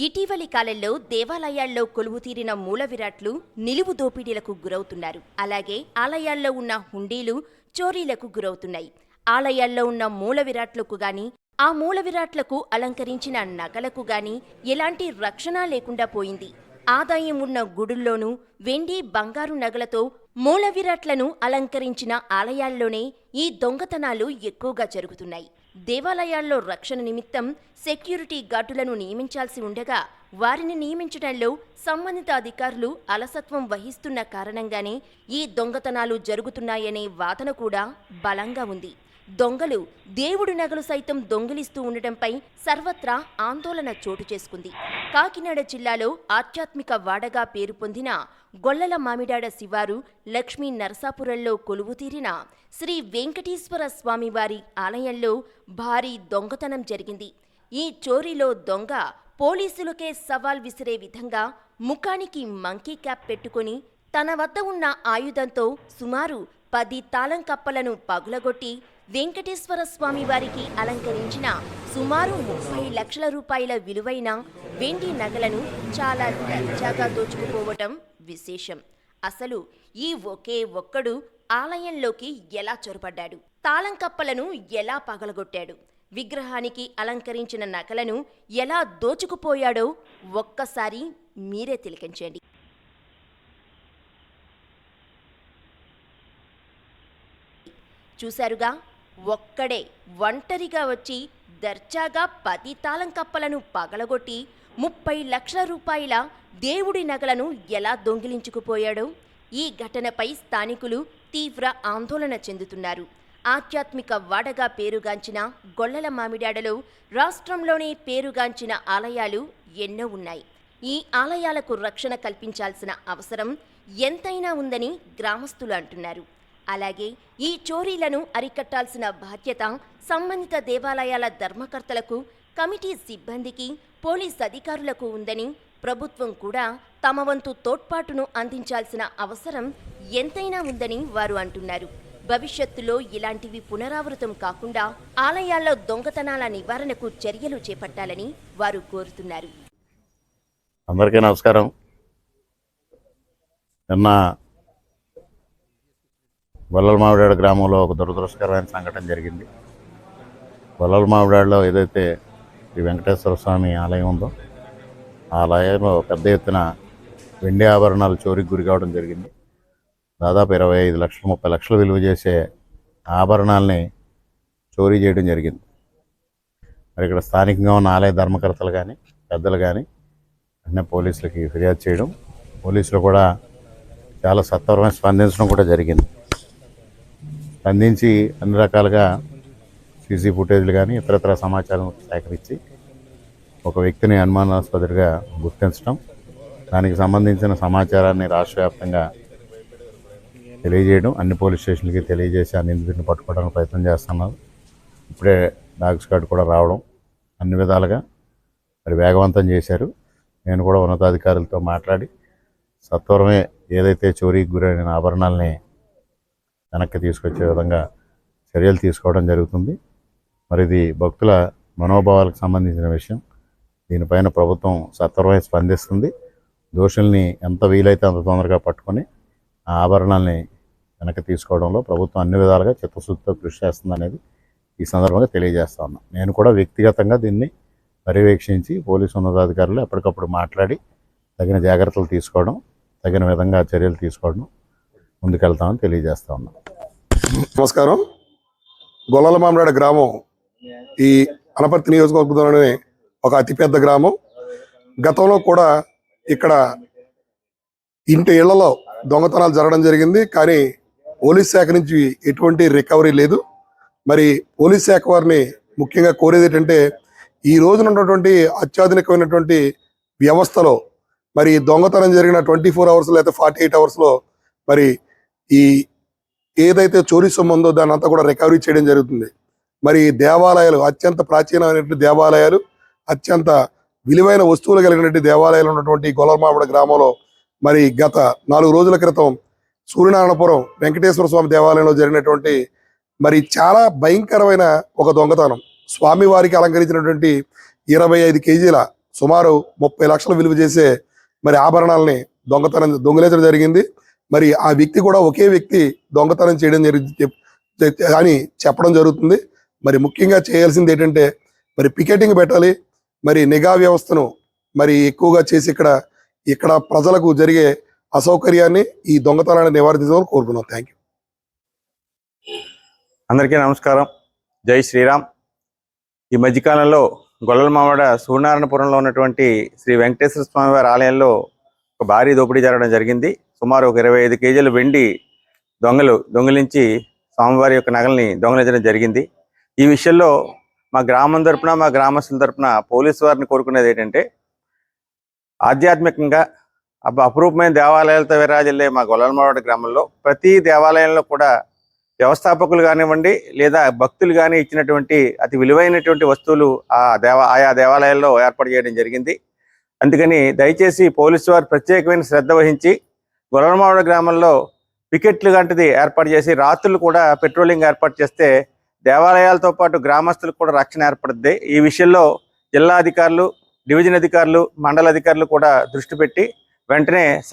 ఇటీవలి కాలంలో దేవాలయాల్లో కొలువుతీరిన మూల విరాట్లు నిలువు దోపిడీలకు గురవుతున్నారు. అలాగే ఆలయాల్లో ఉన్న హుండీలు చోరీలకు గురవుతున్నాయి. ఆలయాల్లో ఉన్న మూల విరాట్లకు గాని, ఆ మూల విరాట్లకు అలంకరించిన నగలకు గాని ఎలాంటి రక్షణ లేకుండా పోయింది. ఆదాయం ఉన్న గుడుల్లోనూ వెండి బంగారు నగలతో మూల విరాట్లను అలంకరించిన ఆలయాల్లోనే ఈ దొంగతనాలు ఎక్కువగా జరుగుతున్నాయి. దేవాలయాల్లో రక్షణ నిమిత్తం సెక్యూరిటీ గార్డులను నియమించాల్సి ఉండగా వారిని నియమించడంలో సంబంధిత అధికారులు అలసత్వం వహిస్తున్న కారణంగానే ఈ దొంగతనాలు జరుగుతున్నాయనే వాదన కూడా బలంగా ఉంది. దొంగలు దేవుడి నగలు సైతం దొంగిలిస్తూ ఉండటంపై సర్వత్రా ఆందోళన చోటు చేసుకుంది. కాకినాడ జిల్లాలో ఆధ్యాత్మిక వాడగా పేరు పొందిన గొల్లల మామిడాడ శివారు లక్ష్మీ నరసాపురంలో కొలువుతీరిన శ్రీ వెంకటేశ్వర స్వామివారి ఆలయంలో భారీ దొంగతనం జరిగింది. ఈ చోరీలో దొంగ పోలీసులకే సవాల్ విసిరే విధంగా ముఖానికి మంకీ క్యాప్ పెట్టుకుని తన వద్ద ఉన్న ఆయుధంతో సుమారు 10 తాళం కప్పలను పగులగొట్టి వెంకటేశ్వర స్వామి వారికి అలంకరించిన సుమారు 30 లక్షల రూపాయల విలువైన వెండి నగలను చాలా దర్జాగా దోచుకుపోవటం విశేషం. అసలు ఈ ఒకే ఒక్కడు ఆలయంలోకి ఎలా చొరబడ్డాడు? తాళం కప్పలను ఎలా పగలగొట్టాడు? విగ్రహానికి అలంకరించిన నగలను ఎలా దోచుకుపోయాడో ఒక్కసారి మీరే తిలకించండి. చూశారుగా, ఒక్కడే ఒంటరిగా వచ్చి దర్జాగా 10 తాళం కప్పలను పగలగొట్టి 30 లక్షల రూపాయల దేవుడి నగలను ఎలా దొంగిలించుకుపోయాడో ఈ ఘటనపై స్థానికులు తీవ్ర ఆందోళన చెందుతున్నారు. ఆధ్యాత్మిక వాడగా పేరుగాంచిన గొల్లల మామిడాడలో రాష్ట్రంలోనే పేరుగాంచిన ఆలయాలు ఎన్నో ఉన్నాయి. ఈ ఆలయాలకు రక్షణ కల్పించాల్సిన అవసరం ఎంతైనా ఉందని గ్రామస్తులు అంటున్నారు. అలాగే ఈ చోరీలను అరికట్టాల్సిన బాధ్యత సంబంధిత దేవాలయాల ధర్మకర్తలకు, కమిటీ సిబ్బందికి, పోలీస్ అధికారులకు ఉందని, ప్రభుత్వం కూడా తమ వంతు తోడ్పాటును అందించాల్సిన అవసరం ఎంతైనా ఉందని వారు అంటున్నారు. భవిష్యత్తులో ఇలాంటివి పునరావృతం కాకుండా ఆలయాల్లో దొంగతనాల నివారణకు చర్యలు చేపట్టాలని వారు కోరుతున్నారు. అందరికీ నమస్కారం. నిన్న గొల్లల మామిడాడ గ్రామంలో ఒక దురదృష్టకరమైన సంఘటన జరిగింది. గొల్లల మామిడాడలో ఏదైతే శ్రీ వెంకటేశ్వర స్వామి ఆలయం ఉందో ఆ ఆలయంలో పెద్ద ఎత్తున వెండి ఆభరణాలు చోరీకి గురి కావడం జరిగింది. దాదాపు 25 లక్షలు 30 లక్షలు విలువ చేసే ఆభరణాలని చోరీ చేయడం జరిగింది. మరి ఇక్కడ స్థానికంగా ఉన్న ఆలయ ధర్మకర్తలు కానీ పెద్దలు కానీ వెంటనే పోలీసులకి ఫిర్యాదు చేయడం, పోలీసులు కూడా చాలా సత్వరమైన స్పందించడం కూడా జరిగింది. స్పందించి అన్ని రకాలుగా సీసీ ఫుటేజ్లు కానీ ఇతరత్ర సమాచారం సేకరించి ఒక వ్యక్తిని అనుమానాస్పదుడిగా గుర్తించడం, దానికి సంబంధించిన సమాచారాన్ని రాష్ట్ర వ్యాప్తంగా తెలియజేయడం, అన్ని పోలీస్ స్టేషన్లకి తెలియజేసి ఆ నిందితుడిని పట్టుకోవడానికి ప్రయత్నం చేస్తున్నారు. ఇప్పుడే డాగ్ స్క్వాడ్ కూడా రావడం అన్ని విధాలుగా మరి వేగవంతం చేశారు. నేను కూడా ఉన్నతాధికారులతో మాట్లాడి సత్వరమే ఏదైతే చోరీకి గురైన ఆభరణాలని వెనక్కి తీసుకొచ్చే విధంగా చర్యలు తీసుకోవడం జరుగుతుంది. మరి ఇది భక్తుల మనోభావాలకు సంబంధించిన విషయం. దీనిపైన ప్రభుత్వం సత్వరమే స్పందిస్తుంది. దోషుల్ని ఎంత వీలైతే అంత తొందరగా పట్టుకొని ఆ ఆభరణాలని వెనక్కి తీసుకోవడంలో ప్రభుత్వం అన్ని విధాలుగా చిత్తశుద్ధితో కృషి చేస్తుందనేది ఈ సందర్భంగా తెలియజేస్తా ఉన్నాను. నేను కూడా వ్యక్తిగతంగా దీన్ని పర్యవేక్షించి పోలీసు ఉన్నతాధికారులు ఎప్పటికప్పుడు మాట్లాడి తగిన జాగ్రత్తలు తీసుకోవడం, తగిన విధంగా చర్యలు తీసుకోవడం ముందుకెళ్తామని తెలియజేస్తా ఉన్నాం. నమస్కారం. గొల్లల మామిడాడ గ్రామం ఈ అనపర్తి నియోజకవర్గంలోనే ఒక అతిపెద్ద గ్రామం. గతంలో కూడా ఇక్కడ ఇళ్లలో దొంగతనాలు జరగడం జరిగింది. కానీ పోలీస్ శాఖ నుంచి ఎటువంటి రికవరీ లేదు. మరి పోలీస్ శాఖ వారిని ముఖ్యంగా కోరేది ఏంటంటే, ఈ రోజున ఉన్నటువంటి అత్యాధునికమైనటువంటి వ్యవస్థలో మరి దొంగతనం జరిగిన 24 అవర్స్ లేదా 48 అవర్స్లో మరి ఈ ఏదైతే చోరీ సొమ్ము ఉందో దాన్ని అంతా కూడా రికవరీ చేయడం జరుగుతుంది. మరి దేవాలయాలు, అత్యంత ప్రాచీనమైనటువంటి దేవాలయాలు, అత్యంత విలువైన వస్తువులు కలిగినటువంటి దేవాలయాలు ఉన్నటువంటి గొల్లల మామిడాడ గ్రామంలో మరి గత 4 రోజుల క్రితం సూర్యనారాయణపురం వెంకటేశ్వర స్వామి దేవాలయంలో జరిగినటువంటి మరి చాలా భయంకరమైన ఒక దొంగతనం. స్వామివారికి అలంకరించినటువంటి 25 కేజీల సుమారు 30 లక్షలు విలువ చేసే మరి ఆభరణాలని దొంగిలించడం జరిగింది. మరి ఆ వ్యక్తి కూడా ఒకే వ్యక్తి దొంగతనం చేయడం అని చెప్పడం జరుగుతుంది. మరి ముఖ్యంగా చేయాల్సింది ఏంటంటే మరి పికెటింగ్ పెట్టాలి, మరి నిఘా వ్యవస్థను మరి ఎక్కువగా చేసి ఇక్కడ ప్రజలకు జరిగే అసౌకర్యాన్ని, ఈ దొంగతనాన్ని నివారించాలని కోరుకున్నాం. Thank you. అందరికీ నమస్కారం. జై శ్రీరామ్. ఈ మధ్యకాలంలో గొల్లలమామిడ సూర్యనారాయణపురంలో ఉన్నటువంటి శ్రీ వెంకటేశ్వర స్వామి వారి ఆలయంలో ఒక భారీ దోపిడీ జరగడం జరిగింది. సుమారు ఒక 25 కేజీల వెండి దొంగిలించి స్వామివారి యొక్క నగల్ని దొంగిలించడం జరిగింది. ఈ విషయంలో మా గ్రామం తరపున, మా గ్రామస్తుల తరపున పోలీసు వారిని కోరుకునేది ఏంటంటే, ఆధ్యాత్మికంగా అపురూపమైన దేవాలయాలతో విరాజిల్లే మా గొల్లలమామిడ గ్రామంలో ప్రతి దేవాలయంలో కూడా వ్యవస్థాపకులు కానివ్వండి లేదా భక్తులు కానీ ఇచ్చినటువంటి అతి విలువైనటువంటి వస్తువులు ఆయా దేవాలయాల్లో ఏర్పాటు చేయడం జరిగింది. అందుకని దయచేసి పోలీసు వారు ప్రత్యేకమైన శ్రద్ధ వహించి గొల్లలమామిడ గ్రామంలో పికెట్లు లాంటిది ఏర్పాటు చేసి రాత్రులు కూడా పెట్రోలింగ్ ఏర్పాటు చేస్తే దేవాలయాలతో పాటు గ్రామస్తులకు కూడా రక్షణ ఏర్పడుద్ది. ఈ విషయంలో జిల్లా అధికారులు, డివిజన్ అధికారులు, మండల అధికారులు కూడా దృష్టి పెట్టి వెంటనే